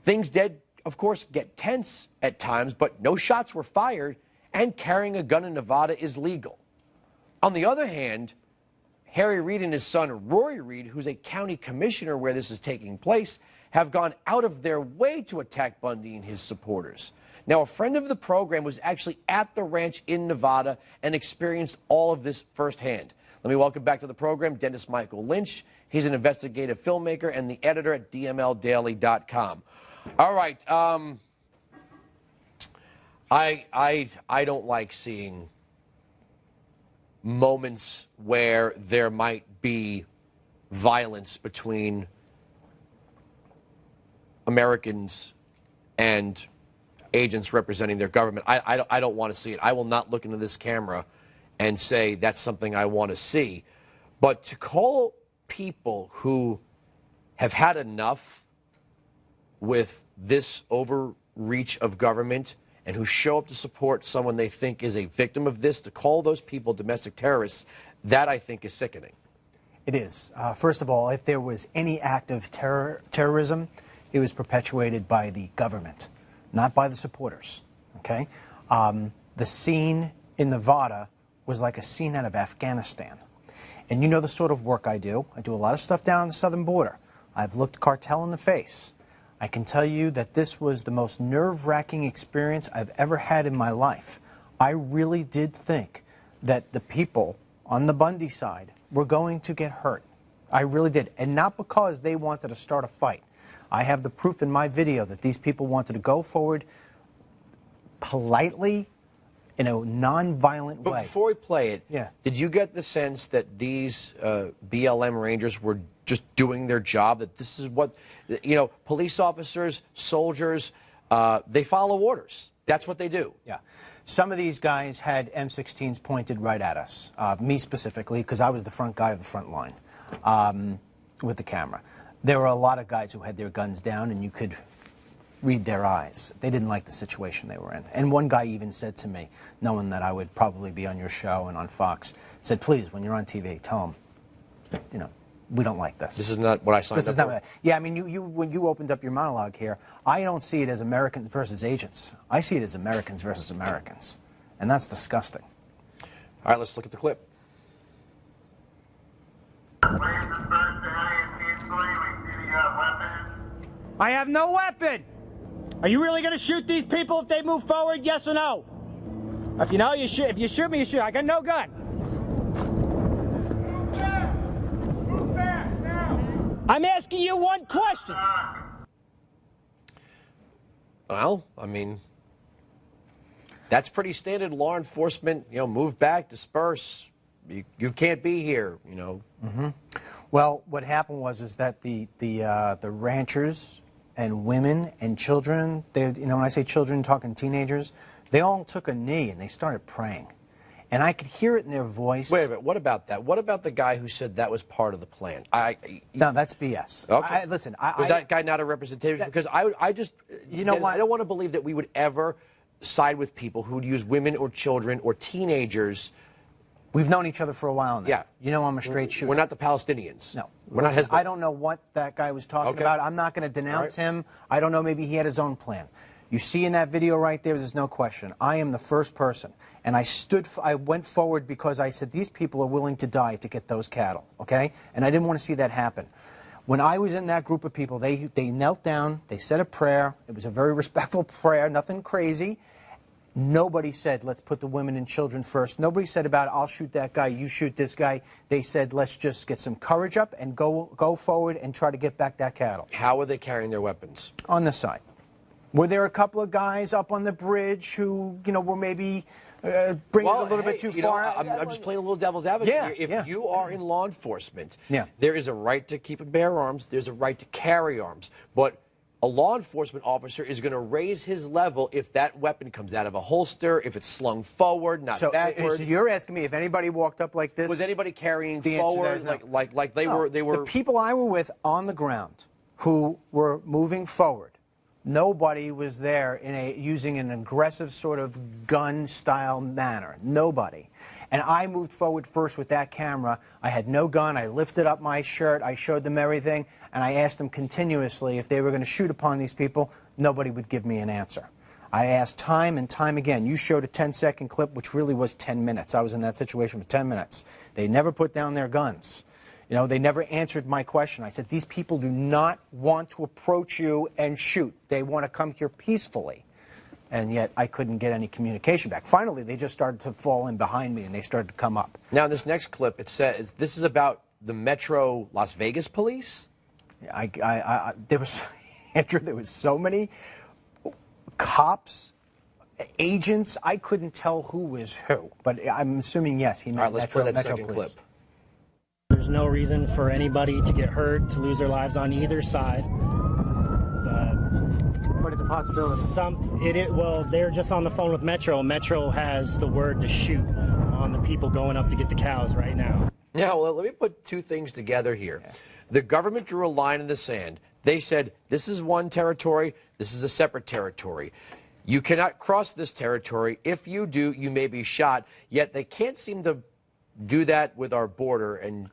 Things did, of course, get tense at times, but no shots were fired, and carrying a gun in Nevada is legal. On the other hand, Harry Reid and his son, Rory Reid, who's a county commissioner where this is taking place, have gone out of their way to attack Bundy and his supporters. Now, a friend of the program was actually at the ranch in Nevada and experienced all of this firsthand. Let me welcome back to the program Dennis Michael Lynch. He's an investigative filmmaker and the editor at DMLdaily.com. All right. I don't like seeing moments where there might be violence between Americans and agents representing their government. I don't want to see it. I will not look into this camera and say that's something I want to see. But to call people who have had enough with this overreach of government and who show up to support someone they think is a victim of this, to call those people domestic terrorists, that I think is sickening. It is. First of all, if there was any act of terrorism, it was perpetuated by the government, not by the supporters. Okay? The scene in Nevada was like a scene out of Afghanistan. And you know the sort of work I do. I do a lot of stuff down on the southern border. I've looked cartel in the face. I can tell you that this was the most nerve-wracking experience I've ever had in my life. I really did think that the people on the Bundy side were going to get hurt. I really did. And not because they wanted to start a fight. I have the proof in my video that these people wanted to go forward politely, in a non-violent way. But before we play it, yeah, did you get the sense that these BLM Rangers were just doing their job, that this is what, you know, police officers, soldiers, they follow orders. That's what they do. Yeah. Some of these guys had M16s pointed right at us, me specifically, because I was the front guy of the front line with the camera. There were a lot of guys who had their guns down, and you could read their eyes. They didn't like the situation they were in. And one guy even said to me, knowing that I would probably be on your show and on Fox, said, please, when you're on TV, tell them, you know, we don't like this. This is not what I signed up for. Yeah, I mean, when you opened up your monologue here, I don't see it as Americans versus agents. I see it as Americans versus Americans. And that's disgusting. All right, let's look at the clip. I have no weapon. Are you really going to shoot these people if they move forward, yes or no? If you know, you shoot. If you shoot me, you shoot. I got no gun. Move back now. I'm asking you one question. Well, I mean, that's pretty standard law enforcement, you know, move back, disperse. You can't be here, you know. Mm-hmm. Well, what happened was that the ranchers and women and children, they, you know, when I say children, talking teenagers, they all took a knee and they started praying. And I could hear it in their voice. Wait a minute, what about that? What about the guy who said that was part of the plan? No, that's BS. Okay. Listen, was that guy not a representation? Because I just, you know what? I don't want to believe that we would ever side with people who would use women or children or teenagers. We've known each other for a while now. Yeah. You know I'm a straight shooter. We're not the Palestinians. No. We're not Hezbollah. I don't know what that guy was talking about. I'm not going to denounce him. I don't know. Maybe he had his own plan. You see in that video right there's no question. I am the first person. And I went forward because I said, these people are willing to die to get those cattle, okay? And I didn't want to see that happen. When I was in that group of people, they knelt down, they said a prayer. It was a very respectful prayer, nothing crazy. Nobody said, let's put the women and children first. Nobody said about, I'll shoot that guy, you shoot this guy. They said, let's just get some courage up and go forward and try to get back that cattle. How were they carrying their weapons? On the side. Were there a couple of guys up on the bridge who, you know, were maybe bringing it a little bit too far? I'm just playing a little devil's advocate here. If you are in law enforcement, there is a right to keep and bear arms. There's a right to carry arms. But a law enforcement officer is going to raise his level if that weapon comes out of a holster, if it's slung forward, not backwards. So you're asking me if anybody walked up like this? Was anybody carrying forward like they were? The people I were with on the ground who were moving forward, nobody was there using an aggressive sort of gun-style manner. Nobody. And I moved forward first with that camera. I had no gun. I lifted up my shirt. I showed them everything. And I asked them continuously if they were going to shoot upon these people. Nobody would give me an answer. I asked time and time again. You showed a 10-second clip, which really was 10 minutes. I was in that situation for 10 minutes. They never put down their guns. You know, they never answered my question. I said, these people do not want to approach you and shoot. They want to come here peacefully. And yet I couldn't get any communication back. Finally, they just started to fall in behind me, and they started to come up. Now, in this next clip, it says this is about the Metro Las Vegas police? There was, Andrew, there was so many cops, agents, I couldn't tell who was who. But I'm assuming, yes, he meant All right, let's play that Metro second Police. clip. There's no reason for anybody to get hurt, to lose their lives on either side. But it's a possibility. Well, they're just on the phone with Metro. Metro has the word to shoot on the people going up to get the cows right now. Now, well, let me put two things together here. Yeah. The government drew a line in the sand. They said, this is one territory, this is a separate territory. You cannot cross this territory. If you do, you may be shot. Yet they can't seem to do that with our border, and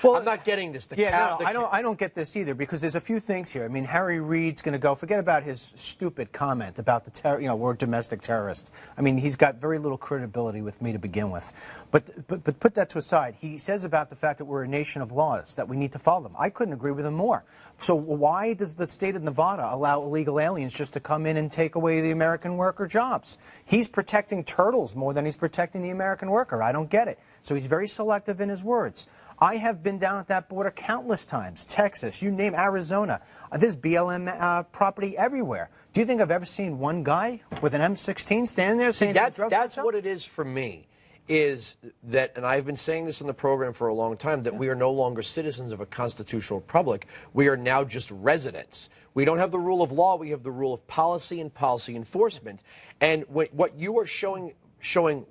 well, I'm not getting this. I don't get this either, because there's a few things here. I mean, Harry Reid's going to go. Forget about his stupid comment about the we're domestic terrorists. I mean, he's got very little credibility with me to begin with. But put that to aside. He says about the fact that we're a nation of laws, that we need to follow them. I couldn't agree with him more. So why does the state of Nevada allow illegal aliens just to come in and take away the American worker jobs? He's protecting turtles more than he's protecting the American worker. I don't get it. So he's very selective in his words. I have been down at that border countless times. Texas, you name Arizona. There's BLM property everywhere. Do you think I've ever seen one guy with an M16 standing there saying that's what it is for me, is that, and I've been saying this in the program for a long time, that we are no longer citizens of a constitutional republic. We are now just residents. We don't have the rule of law. We have the rule of policy and policy enforcement. And what you are showing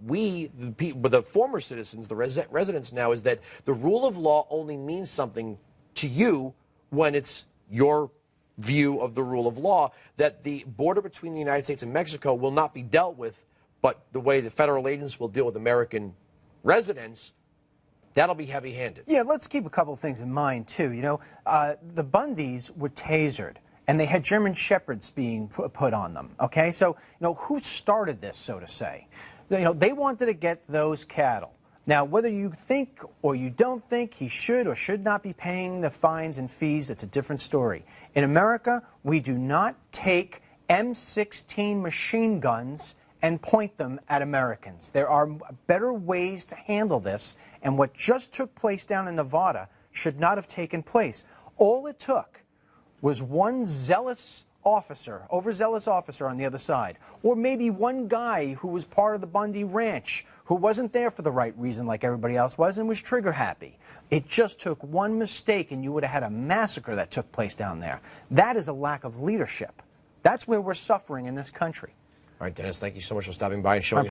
we, the former citizens, the residents now, is that the rule of law only means something to you when it's your view of the rule of law, that the border between the United States and Mexico will not be dealt with, but the way the federal agents will deal with American residents, that'll be heavy-handed. Yeah, let's keep a couple of things in mind, too. You know, the Bundys were tasered, and they had German Shepherds being put on them, okay? So, you know, who started this, so to say? You know, they wanted to get those cattle. Now, whether you think or you don't think he should or should not be paying the fines and fees, that's a different story. In America, we do not take M16 machine guns and point them at Americans. There are better ways to handle this, and what just took place down in Nevada should not have taken place. All it took was one overzealous officer on the other side, or maybe one guy who was part of the Bundy Ranch who wasn't there for the right reason like everybody else was and was trigger happy. It just took one mistake and you would have had a massacre that took place down there. That is a lack of leadership. That's where we're suffering in this country. All right, Dennis, thank you so much for stopping by and showing us